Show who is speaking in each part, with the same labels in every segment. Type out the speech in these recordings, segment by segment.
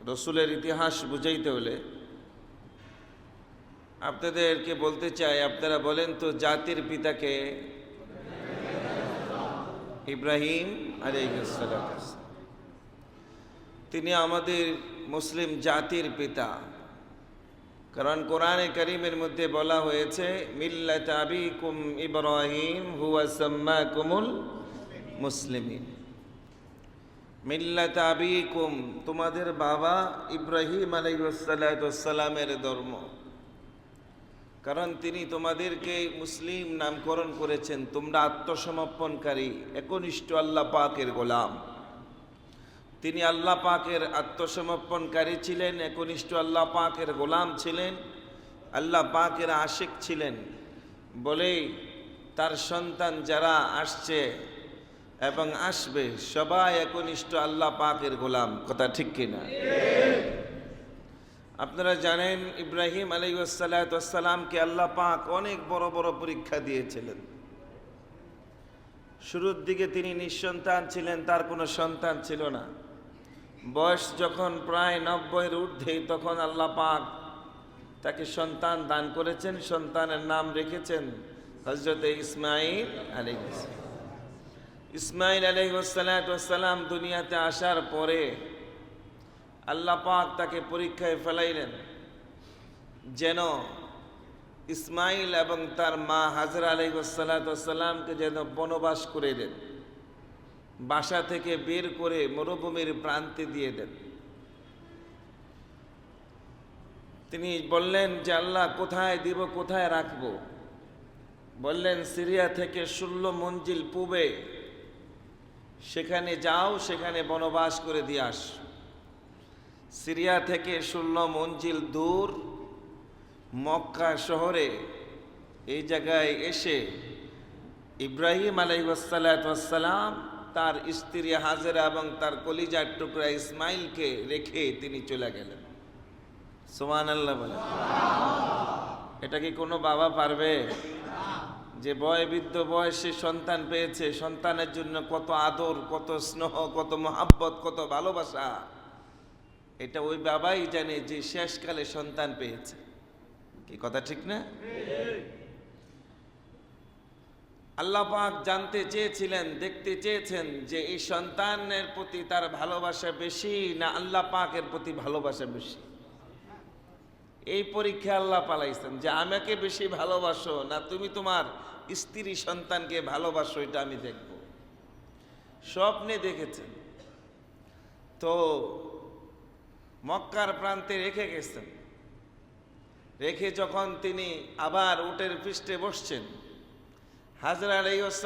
Speaker 1: রসুলের ইতিহাস বুঝাইতে হলে আপনাদেরকে বলতে চাই, আপনারা বলেন তো জাতির পিতাকে? ইব্রাহিম আলাইহিস সালাম। তিনি আমাদের মুসলিম জাতির পিতা, কারণ কোরআনে কারীমের মধ্যে বলা হয়েছে মিল্লাত আবিকুম ইব্রাহিম হুয়া সাম্মাকুমুল মুসলিমিন। মিল্লাত আবিকুম, তোমাদের বাবা ইব্রাহিম আলাইহিস সালামের ধর্ম, কারণ তিনি তোমাদেরকে মুসলিম নামকরণ করেছেন। তোমরা আত্মসমর্পণকারী একনিষ্ঠ আল্লাহ পাকের গোলাম। তিনি আল্লাহ পাকের আত্মসমর্পণকারী ছিলেন, একনিষ্ঠ আল্লাহ পাকের গোলাম ছিলেন, আল্লাহ পাকের আশিক ছিলেন বলেই তার সন্তান যারা আসছে এবং আসবে সবাই একনিষ্ঠ আল্লাহ পাকের গোলাম। কথা ঠিক কিনা? আপনারা জানেন ইব্রাহিম আলাইহিস সালামকে আল্লাহ পাক অনেক বড় বড় পরীক্ষা দিয়েছিলেন। শুরুর দিকে তিনি নিঃসন্তান ছিলেন, তার কোনো সন্তান ছিল না। বয়স যখন প্রায় 90-এর ঊর্ধ্বে, তখন আল্লাহ পাক তাকে সন্তান দান করেছেন। সন্তানের নাম রেখেছেন হযরত ইসমাঈল আলাইহিস সালাম। ইসমাঈল আলাইহিস সালাম দুনিয়াতে আসার পরে আল্লাহ পাক তাকে পরীক্ষায় ফেলাইলেন, যেন ইসমাঈল এবং তার মা হাজরা আলাইহিস সালামকে যেন বনবাস করে দেন, বাসা থেকে বের করে মরুভূমির প্রান্তে দিয়ে দেন। তিনি বললেন যে আল্লাহ কোথায় দিব, কোথায় রাখবো? বললেন সিরিয়া থেকে 16 মঞ্জিল পূবে সেখানে যাও, সেখানে বনবাস করে দিয়ে আস। সিরিয়া থেকে 16 মঞ্জিল দূর মক্কা শহরে এই জায়গায় এসে ইব্রাহিম আলাইহিস সালাম তার স্ত্রী হাজেরা এবং তার কলিজার টুকরা ইসমাইলকে রেখে তিনি চলে গেলেন। সুবহানাল্লাহ বলেন। এটা কি কোনো বাবা পারবে? যে বৃদ্ধ বয়সে সন্তান পেয়েছে, সন্তানের জন্য কত আদর, কত স্নেহ, কত মহাব্বত, কত ভালোবাসা, এটা ওই বাবাই জানে যে শেষকালে সন্তান পেয়েছে। কি কথা ঠিক না? আল্লাহ পাক জানতে চেয়েছিলেন, দেখতে চেয়েছেন যে এই সন্তানের প্রতি তার ভালোবাসা বেশি না আল্লাহ পাকের প্রতি ভালোবাসা বেশি। এই পরীক্ষা আল্লাহ পালাইছেন যে আমাকে বেশি ভালোবাসো না তুমি তোমার স্ত্রী সন্তানকে ভালোবাসো, এটা আমি দেখব। স্বপ্নে দেখেছেন তো মক্কার প্রান্তে রেখে গেছেন। রেখে যখন তিনি আবার উটের পৃষ্ঠে বসছেন, হাজরা আলাইহিস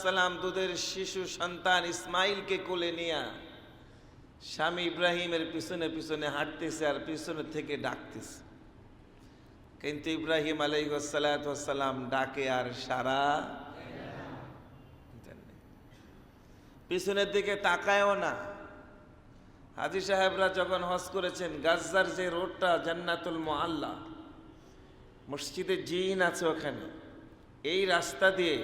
Speaker 1: সালাম দুধের শিশু সন্তান ইসমাইলকে কোলে নিয়ে স্বামী ইব্রাহিমের পিছনে পিছনে হাঁটতেছে আর পিছনে থেকে ডাকতেছে। কিন্তু ইব্রাহিম আলাইহিস সালাম ডাকে আর সাড়া দেন না, পিছনের দিকে তাকায়ও না। হাজী সাহেবরা যখন হজ করেছেন, গাজ্জার যে রোডটা জান্নাতুল মুআল্লা, মসজিদে জিন আছে ওখানে, এই রাস্তা দিয়ে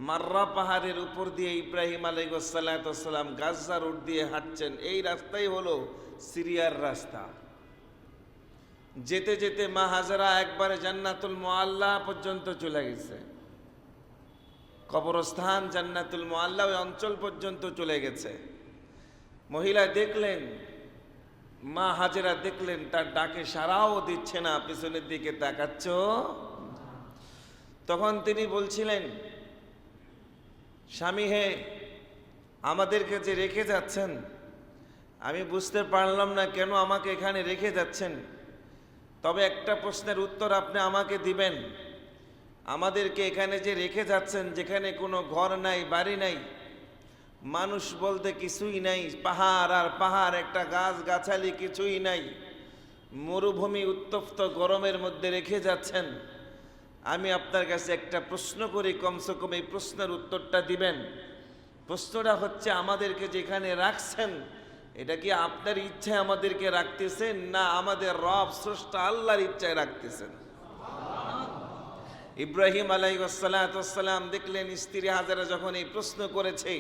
Speaker 1: মাররা পাহাড়ের উপর দিয়ে ইব্রাহিম আলাইহিস সালাম গাজ্জা রোড দিয়ে হাঁটছেন। এই রাস্তাই হলো সিরিয়ার রাস্তা। যেতে যেতে মা হাজরা একবারে জান্নাতুল মুআল্লা পর্যন্ত চলে গেছে। কবরস্থান জান্নাতুল মুআল্লা ওই অঞ্চল পর্যন্ত চলে গেছে। মহিলা দেখলেন, মা হাজেরা দেখলেন তার ডাকে সাড়াও দিচ্ছে না, পিছনের দিকে তাকাচ্ছ। তখন তিনি বলছিলেন, স্বামী হে, আমাদেরকে যে রেখে যাচ্ছেন আমি বুঝতে পারলাম না কেন আমাকে এখানে রেখে যাচ্ছেন। তবে একটা প্রশ্নের উত্তর আপনি আমাকে দিবেন, আমাদেরকে এখানে যে রেখে যাচ্ছেন, যেখানে কোনো ঘর নাই, বাড়ি নাই, মানুষ বলতে কিছুই নাই, পাহাড় আর পাহাড়, একটা গাছ গাছালি কিছুই নাই, মরুভূমি উত্তপ্ত গরমের মধ্যে রেখে যাচ্ছেন। আমি আপনার কাছে একটা প্রশ্ন করি, কমসে কম এই প্রশ্নের উত্তরটা দিবেন। প্রশ্নটা হচ্ছে, আমাদেরকে যেখানে রাখছেন এটা কি আপনার ইচ্ছায় আমাদেরকে রাখতেছেন না আমাদের রব স্রষ্টা আল্লাহর ইচ্ছায় রাখতেছেন? ইব্রাহিম আলাইহিস সালাম দেখলেন স্ত্রী হাজেরা যখন এই প্রশ্ন করেছে,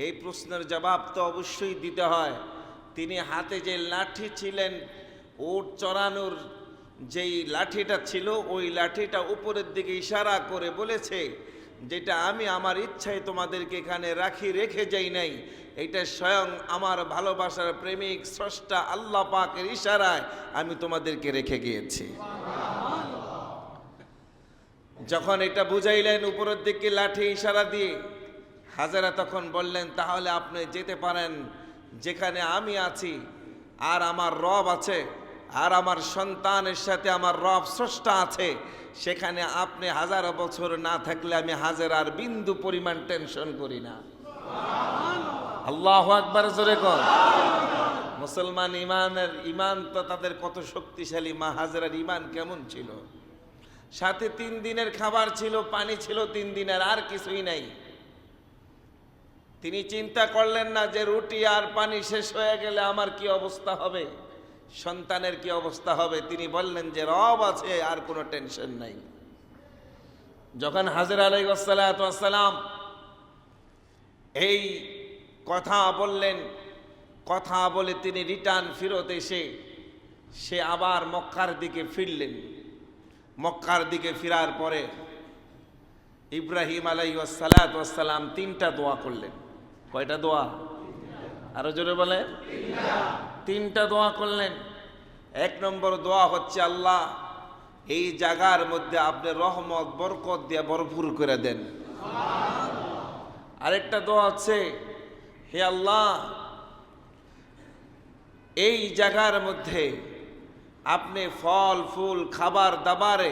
Speaker 1: এই প্রশ্নের জবাব তো অবশ্যই দিতে হয়। তিনি হাতে যে লাঠি ছিলেন, উট চড়ানোর যেই লাঠিটা ছিল, ওই লাঠিটা উপরের দিকে ইশারা করে বলেছে, যেটা আমি আমার ইচ্ছায় তোমাদেরকে এখানে রেখে যাই নাই, এটা স্বয়ং আমার ভালোবাসার প্রেমিক স্রষ্টা আল্লাহ পাকের ইশারায় আমি তোমাদেরকে রেখে গিয়েছি। যখন এটা বুঝাইলেন উপরের দিকে লাঠি ইশারা দিয়ে, হাজেরা তখন বললেন, তাহলে আপনি যেতে পারেন, যেখানে আমি আছি আর আমার রব আছে, আর আমার সন্তানের সাথে আমার রব স্রষ্টা আছে, সেখানে আপনি 1000 বছর না থাকলে আমি হাজেরার বিন্দু পরিমাণ টেনশন করি না। আল্লাহু আকবার, জোরে কর। মুসলমান ইমান তো তাদের কত শক্তিশালী। মা হাজেরার ইমান কেমন ছিল? সাথে 3 দিনের খাবার ছিল, পানি ছিল 3 দিনের, আর কিছুই নাই। তিনি চিন্তা করলেন না যে রুটি আর পানি শেষ হয়ে গেলে আমার কি অবস্থা হবে, সন্তানের কি অবস্থা হবে। তিনি বললেন যে রব আছে, আর কোনো টেনশন নাই। যখন হাজেরা আলাইহিস সালাম এই কথা বললেন, কথা বলে তিনি রিটার্ন ফিরত এসে সে আবার মক্কার দিকে ফিরলেন। মক্কার দিকে ফেরার পরে ইব্রাহিম আলাইহিস সালাম 3টা দোয়া করলেন। কয়টা দোয়া? আরো জোরে বলে। 3টা দোয়া করলেন। 1 নম্বর দোয়া হচ্ছে, আল্লাহ এই জায়গার মধ্যে আপনি রহমত বরকত দিয়ে ভরপুর করে দেন। আরেকটা দোয়া হচ্ছে, হে আল্লাহ এই জায়গার মধ্যে আপনি ফল ফুল খাবার দাবারে